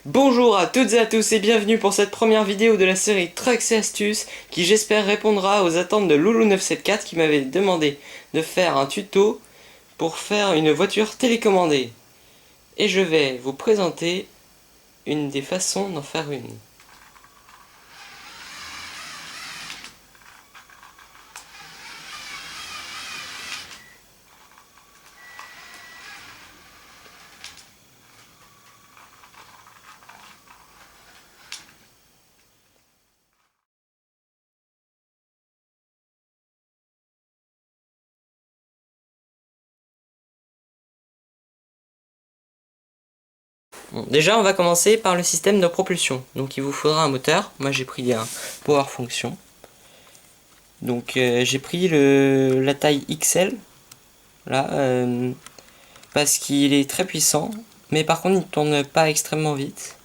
Bonjour à toutes et à tous et bienvenue pour cette première vidéo de la série Trucs et Astuces qui j'espère répondra aux attentes de Loulou974 qui m'avait demandé de faire un tuto pour faire une voiture télécommandée. Et je vais vous présenter une des façons d'en faire une. Bon, déjà on va commencer par le système de propulsion. Donc il vous faudra un moteur. Moi j'ai pris un Power Function. Donc j'ai pris la taille XL. Là, parce qu'il est très puissant. Mais par contre il ne tourne pas extrêmement vite.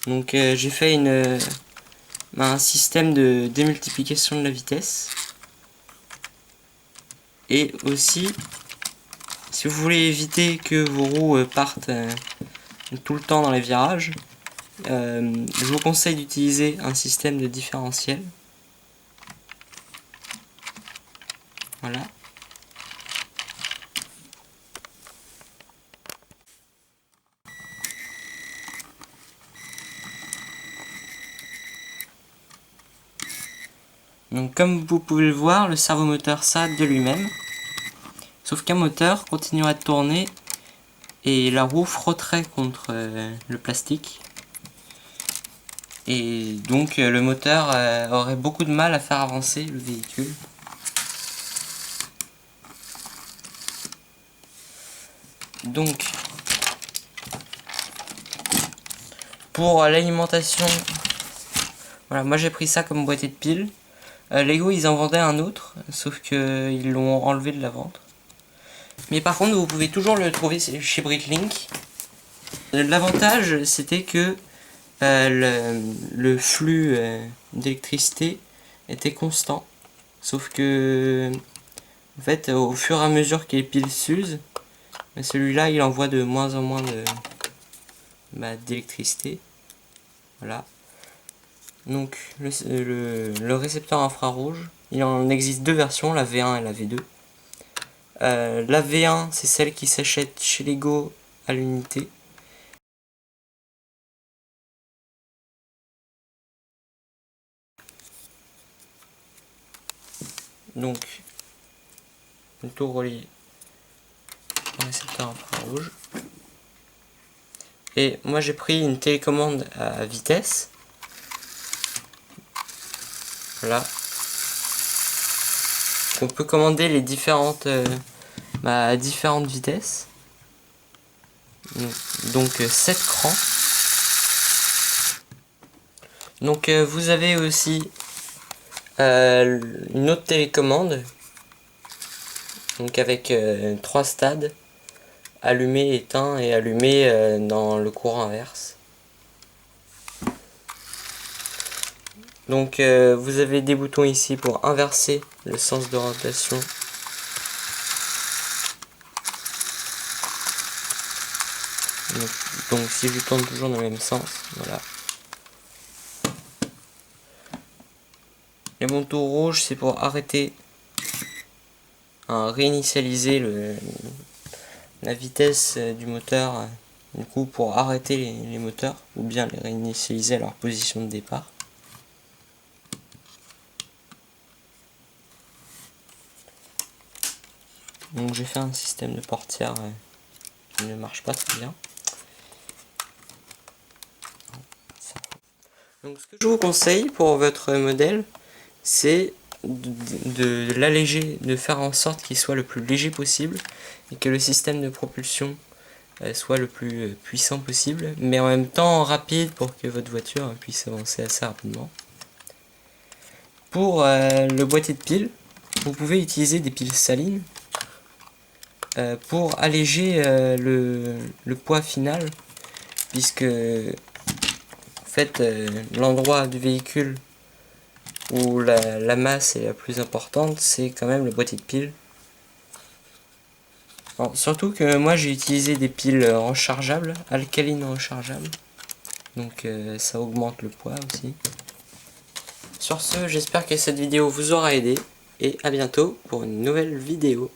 Donc j'ai fait un système de démultiplication de la vitesse. Et aussi, si vous voulez éviter que vos roues partent tout le temps dans les virages, je vous conseille d'utiliser un système de différentiel. Voilà. Donc comme vous pouvez le voir, le servomoteur s'arrête de lui-même. Sauf qu'un moteur continuera de tourner et la roue frotterait contre le plastique. Et donc le moteur aurait beaucoup de mal à faire avancer le véhicule. Donc pour l'alimentation, voilà, moi j'ai pris ça comme boîtier de piles. Lego ils en vendaient un autre, sauf que ils l'ont enlevé de la vente. Mais par contre vous pouvez toujours le trouver chez Bricklink. L'avantage c'était que le flux d'électricité était constant. Sauf que en fait au fur et à mesure que les piles s'usent, celui-là il envoie de moins en moins d'électricité. Voilà. Donc le récepteur infrarouge, il en existe deux versions, la V1 et la V2. La V1 c'est celle qui s'achète chez Lego à l'unité. Donc le tout relié au récepteur infrarouge. Et moi j'ai pris une télécommande à vitesse. Voilà. On peut commander les différentes à différentes vitesses. Donc 7 crans. Donc vous avez aussi une autre télécommande. Donc avec 3 stades. Allumé, éteint et allumé dans le courant inverse. Donc vous avez des boutons ici pour inverser le sens de rotation. Donc si je tourne toujours dans le même sens, voilà. Les boutons rouges c'est pour arrêter, réinitialiser la vitesse du moteur, du coup pour arrêter les moteurs ou bien les réinitialiser à leur position de départ. Donc j'ai fait un système de portière qui ne marche pas très bien. Donc ce que je vous conseille pour votre modèle, c'est de l'alléger, de faire en sorte qu'il soit le plus léger possible et que le système de propulsion soit le plus puissant possible, mais en même temps rapide pour que votre voiture puisse avancer assez rapidement. Pour le boîtier de piles, vous pouvez utiliser des piles salines pour alléger le poids final, puisque en fait l'endroit du véhicule où la masse est la plus importante, c'est quand même le boîtier de piles. Alors, surtout que moi j'ai utilisé des piles rechargeables, alcalines rechargeables. Donc ça augmente le poids aussi. Sur ce, j'espère que cette vidéo vous aura aidé. Et à bientôt pour une nouvelle vidéo.